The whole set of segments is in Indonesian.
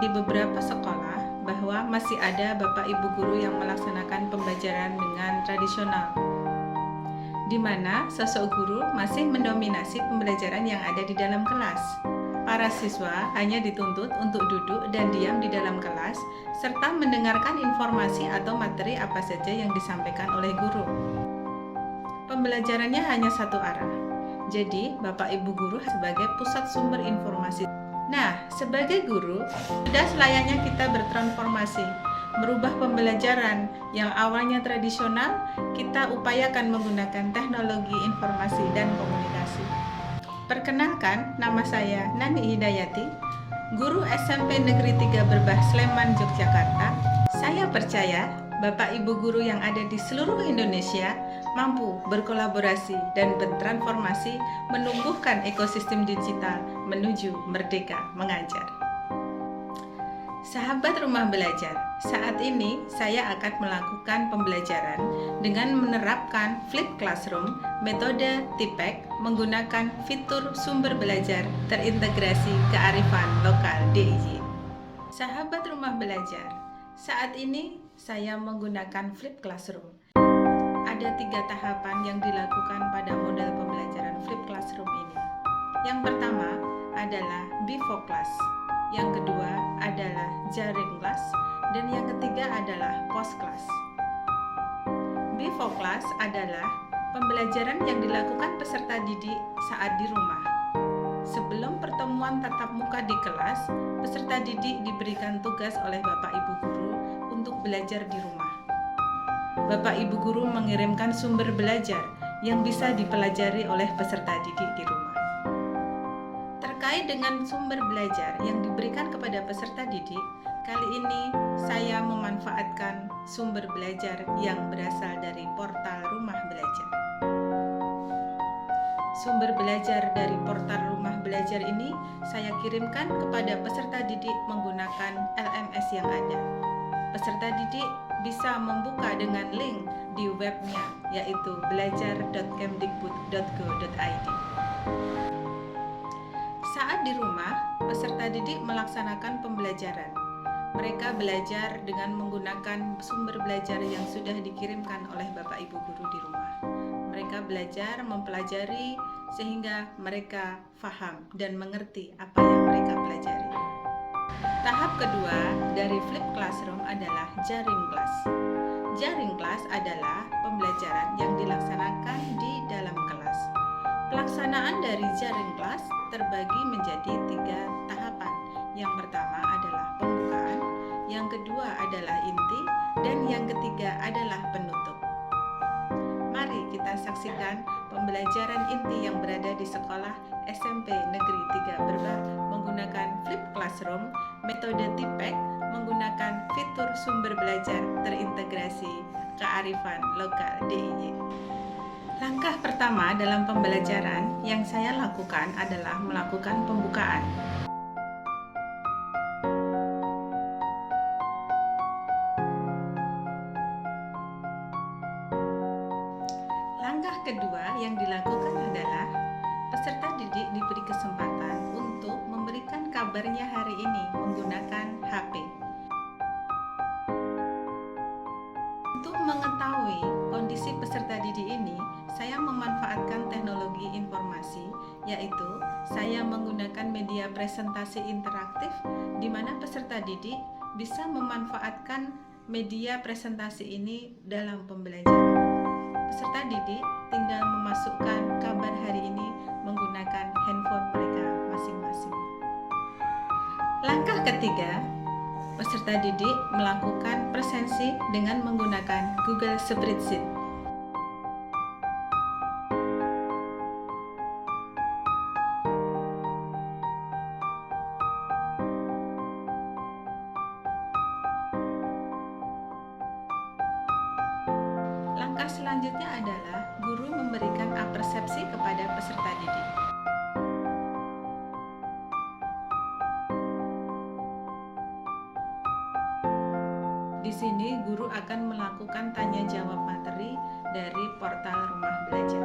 di beberapa sekolah bahwa masih ada Bapak Ibu guru yang melaksanakan pembelajaran dengan tradisional, di mana sosok guru masih mendominasi pembelajaran yang ada di dalam kelas. Para siswa hanya dituntut untuk duduk dan diam di dalam kelas, serta mendengarkan informasi atau materi apa saja yang disampaikan oleh guru. Pembelajarannya hanya satu arah, jadi Bapak Ibu guru sebagai pusat sumber informasi. Nah, sebagai guru, sudah selayaknya kita bertransformasi, merubah pembelajaran yang awalnya tradisional, kita upayakan menggunakan teknologi informasi dan komunikasi. Perkenalkan, nama saya Nani Hidayati, guru SMP Negeri 3 Berbah, Sleman, Yogyakarta. Saya percaya Bapak Ibu guru yang ada di seluruh Indonesia mampu berkolaborasi dan bertransformasi menumbuhkan ekosistem digital menuju merdeka mengajar. Sahabat rumah belajar, saat ini saya akan melakukan pembelajaran dengan menerapkan Flip Classroom, metode TIPEK menggunakan fitur sumber belajar terintegrasi kearifan lokal DIY. Sahabat rumah belajar, saat ini saya menggunakan Flip Classroom. Ada 3 tahapan yang dilakukan pada model pembelajaran Flip Classroom ini. Yang pertama adalah before class, yang kedua adalah during class, dan yang ketiga adalah post class. Before class adalah pembelajaran yang dilakukan peserta didik saat di rumah. Sebelum pertemuan tatap muka di kelas, peserta didik diberikan tugas oleh Bapak Ibu guru untuk belajar di rumah. Bapak Ibu guru mengirimkan sumber belajar yang bisa dipelajari oleh peserta didik di rumah. Terkait dengan sumber belajar yang diberikan kepada peserta didik, kali ini saya memanfaatkan sumber belajar yang berasal dari portal Rumah Belajar. Sumber belajar dari portal Rumah Belajar ini saya kirimkan kepada peserta didik menggunakan LMS yang ada. Peserta didik bisa membuka dengan link di webnya, yaitu belajar.kemdikbud.go.id. Saat di rumah, peserta didik melaksanakan pembelajaran. Mereka belajar dengan menggunakan sumber belajar yang sudah dikirimkan oleh Bapak Ibu guru di rumah. Mereka belajar mempelajari sehingga mereka paham dan mengerti apa yang mereka pelajari. Tahap kedua dari Flip Classroom adalah Jaring Class. Jaring Class adalah pembelajaran yang dilaksanakan di dalam kelas. Pelaksanaan dari Jaring Class terbagi menjadi 3 tahapan. Yang pertama adalah pembukaan, yang kedua adalah inti, dan yang ketiga adalah penutup. Mari kita saksikan pembelajaran inti yang berada di sekolah SMP Negeri 3 Berbah menggunakan Flip Classroom, metode TIPEK menggunakan fitur sumber belajar terintegrasi kearifan lokal DIY. Langkah pertama dalam pembelajaran yang saya lakukan adalah melakukan pembukaan. Langkah kedua yang dilakukan adalah peserta didik diberi kesempatan untuk memberikan kabarnya hari ini menggunakan HP. Untuk mengetahui kondisi peserta didik ini, saya memanfaatkan teknologi informasi, yaitu saya menggunakan media presentasi interaktif di mana peserta didik bisa memanfaatkan media presentasi ini dalam pembelajaran. Peserta didik tinggal memasukkan kabar hari ini menggunakan handphone mereka masing-masing. Langkah ketiga, peserta didik melakukan presensi dengan menggunakan Google Spreadsheet. Langkah selanjutnya adalah guru memberikan apersepsi kepada peserta didik. Di sini guru akan melakukan tanya jawab materi dari portal Rumah Belajar.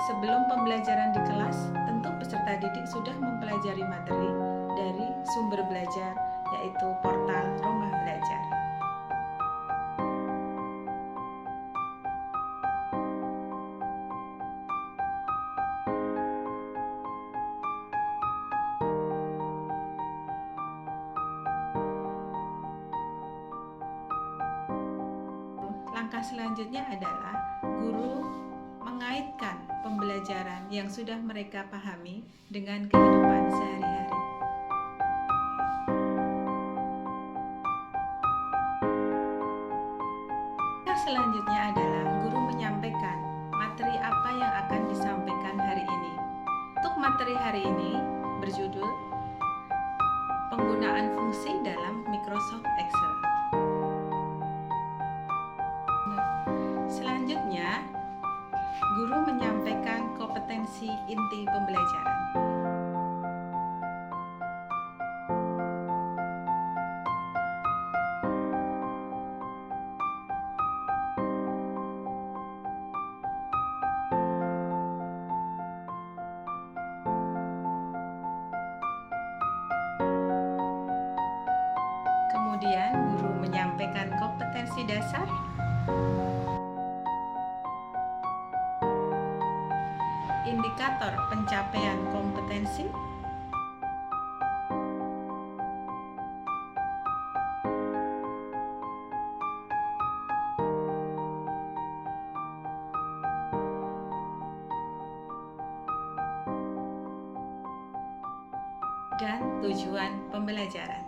Sebelum pembelajaran di kelas, tentu peserta didik sudah mempelajari materi dari sumber belajar, yaitu portal Rumah Belajar. Langkah selanjutnya adalah guru mengaitkan pembelajaran yang sudah mereka pahami dengan kehidupan sehari-hari. Langkah selanjutnya adalah guru menyampaikan materi apa yang akan disampaikan hari ini. Untuk materi hari ini berjudul Penggunaan Fungsi dalam Microsoft Excel. Selanjutnya, guru menyampaikan kompetensi inti pembelajaran. Kemudian, guru menyampaikan kompetensi dasar, indikator pencapaian kompetensi, dan tujuan pembelajaran.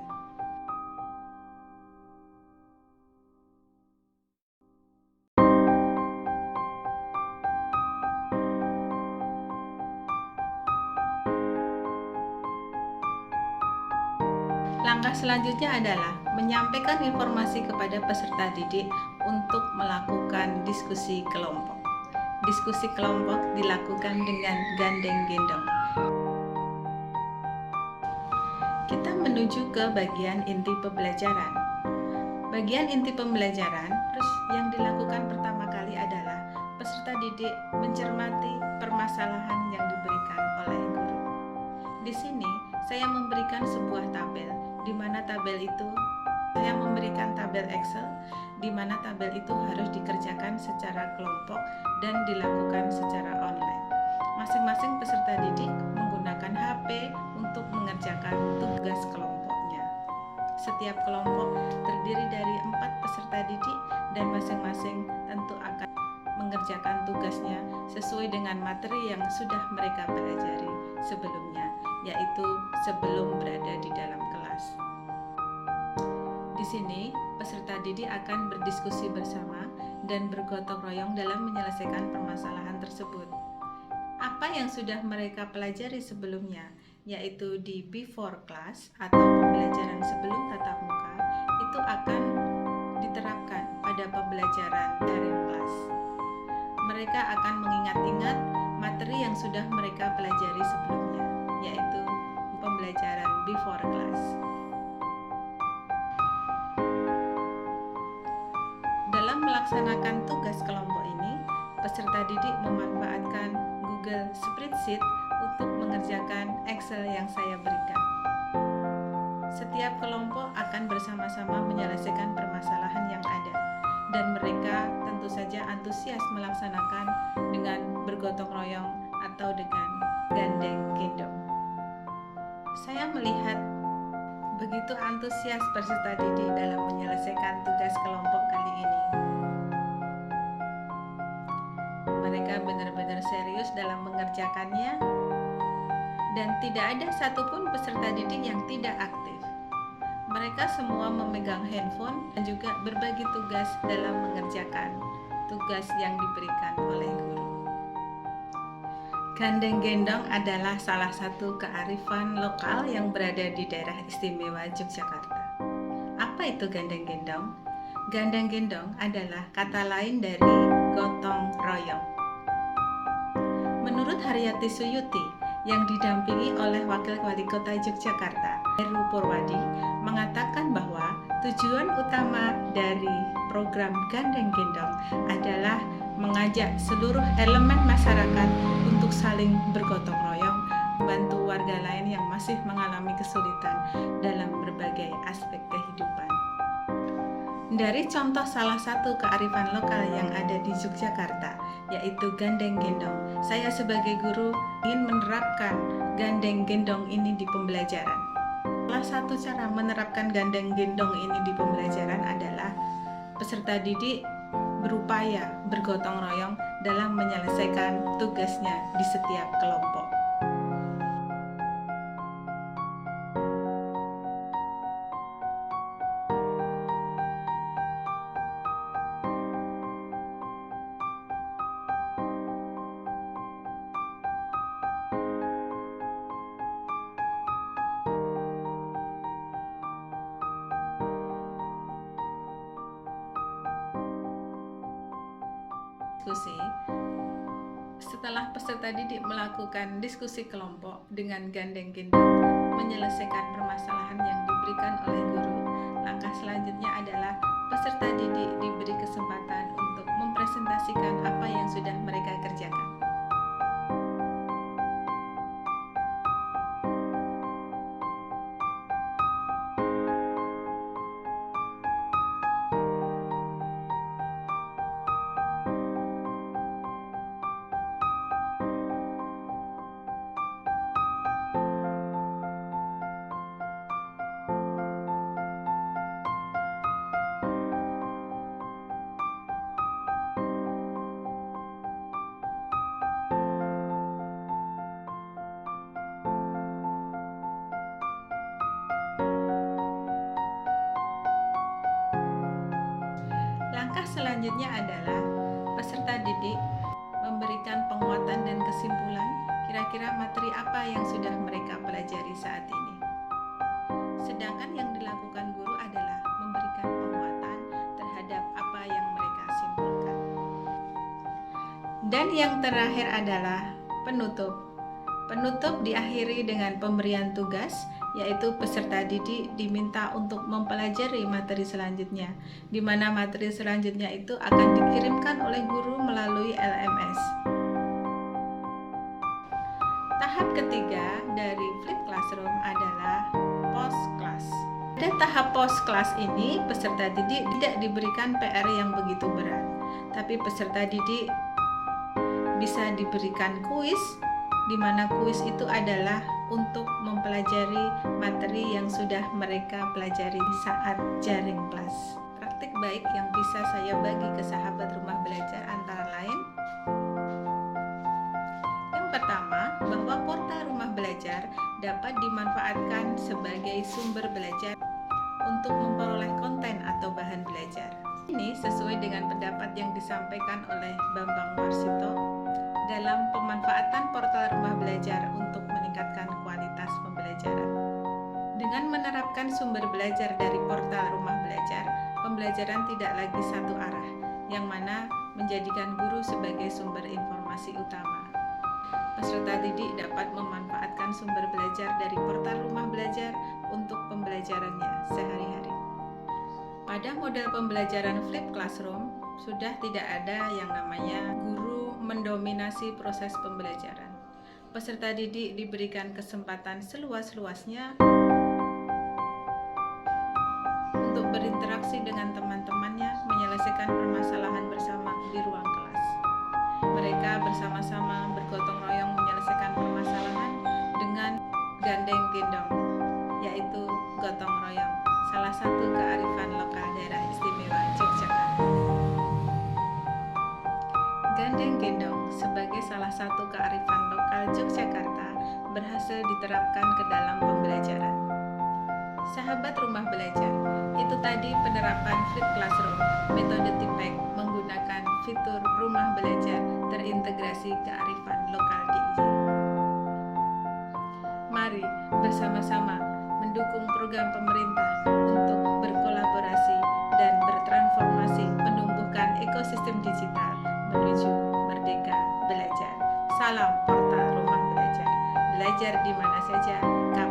Langkah selanjutnya adalah menyampaikan informasi kepada peserta didik untuk melakukan diskusi kelompok. Diskusi kelompok dilakukan dengan gandeng gendong. Kita menuju ke bagian inti pembelajaran. Bagian inti pembelajaran terus yang dilakukan pertama kali adalah peserta didik mencermati permasalahan yang diberikan oleh guru. Di sini saya memberikan sebuah tabel, di mana tabel itu saya memberikan tabel Excel, di mana tabel itu harus dikerjakan secara kelompok dan dilakukan secara online. Masing-masing peserta didik menggunakan HP untuk mengerjakan tugas kelompoknya. Setiap kelompok terdiri dari 4 peserta didik dan masing-masing tentu akan mengerjakan tugasnya sesuai dengan materi yang sudah mereka pelajari sebelumnya, yaitu sebelum berada di dalam kelas. Di sini, peserta didik akan berdiskusi bersama dan bergotong royong dalam menyelesaikan permasalahan tersebut. Apa yang sudah mereka pelajari sebelumnya, yaitu di before class atau pembelajaran sebelum tatap muka, itu akan diterapkan pada pembelajaran daring kelas. Mereka akan mengingat-ingat materi yang sudah mereka pelajari sebelumnya, yaitu pembelajaran before class. Dalam melaksanakan tugas kelompok ini, peserta didik memanfaatkan Google Spreadsheet untuk mengerjakan Excel yang saya berikan. Setiap kelompok akan bersama-sama menyelesaikan permasalahan yang ada, dan mereka tentu saja antusias melaksanakan dengan bergotong royong atau dengan gandeng gendong. Saya melihat begitu antusias peserta didik dalam menyelesaikan tugas kelompok kali ini. Mereka benar-benar serius dalam mengerjakannya, dan tidak ada satupun peserta didik yang tidak aktif. Mereka semua memegang handphone dan juga berbagi tugas dalam mengerjakan tugas yang diberikan oleh guru. Gandeng gendong adalah salah satu kearifan lokal yang berada di daerah istimewa Yogyakarta. Apa itu gandeng gendong? Gandeng gendong adalah kata lain dari gotong royong. Menurut Haryati Suyuti yang didampingi oleh Wakil Wali Kota Yogyakarta, Heru Purwadi, mengatakan bahwa tujuan utama dari program Gandeng Gendong adalah mengajak seluruh elemen masyarakat untuk saling bergotong royong, membantu warga lain yang masih mengalami kesulitan dalam berbagai aspek kehidupan. Dari contoh salah satu kearifan lokal yang ada di Yogyakarta, yaitu gandeng gendong, saya sebagai guru ingin menerapkan gandeng gendong ini di pembelajaran. Salah satu cara menerapkan gandeng gendong ini di pembelajaran adalah peserta didik berupaya bergotong royong dalam menyelesaikan tugasnya di setiap kelompok. Setelah peserta didik melakukan diskusi kelompok dengan gandeng gendong menyelesaikan permasalahan yang diberikan oleh guru, langkah selanjutnya adalah peserta didik diberi kesempatan untuk mempresentasikan apa yang sudah mereka kerjakan. Langkah selanjutnya adalah peserta didik memberikan penguatan dan kesimpulan kira-kira materi apa yang sudah mereka pelajari saat ini. Sedangkan yang dilakukan guru adalah memberikan penguatan terhadap apa yang mereka simpulkan. Dan yang terakhir adalah penutup. Penutup diakhiri dengan pemberian tugas, yaitu peserta didik diminta untuk mempelajari materi selanjutnya, di mana materi selanjutnya itu akan dikirimkan oleh guru melalui LMS. Tahap ketiga dari Flip Classroom adalah post class. Pada tahap post class ini, peserta didik tidak diberikan PR yang begitu berat, tapi peserta didik bisa diberikan kuis, di mana kuis itu adalah untuk mempelajari materi yang sudah mereka pelajari saat jaring kelas. Praktik baik yang bisa saya bagi ke sahabat rumah belajar antara lain: yang pertama, bahwa portal rumah belajar dapat dimanfaatkan sebagai sumber belajar untuk memperoleh konten atau bahan belajar. Ini sesuai dengan pendapat yang disampaikan oleh Bambang Warsito dalam pemanfaatan portal rumah belajar untuk meningkatkan kualitas pembelajaran. Dengan menerapkan sumber belajar dari portal rumah belajar, pembelajaran tidak lagi satu arah, yang mana menjadikan guru sebagai sumber informasi utama. Peserta didik dapat memanfaatkan sumber belajar dari portal rumah belajar untuk pembelajarannya sehari-hari. Pada model pembelajaran Flip Classroom, sudah tidak ada yang namanya guru mendominasi proses pembelajaran. Peserta didik diberikan kesempatan seluas-luasnya untuk berinteraksi dengan teman-temannya, menyelesaikan permasalahan bersama di ruang kelas. Mereka bersama-sama bergotong royong menyelesaikan permasalahan dengan gandeng gendong, yaitu gotong royong, salah satu kearifan lokal daerah istimewa Yogyakarta. Gandeng gendong sebagai salah satu kearifan lokal Yogyakarta berhasil diterapkan ke dalam pembelajaran. Sahabat rumah belajar, itu tadi penerapan Flip Classroom, metode TIPEK menggunakan fitur rumah belajar terintegrasi kearifan lokal DIY. Mari bersama-sama mendukung program pemerintah untuk berkolaborasi dan bertransformasi menumbuhkan ekosistem digital menuju merdeka belajar. Salam portal rumah belajar. Belajar di mana saja, kapan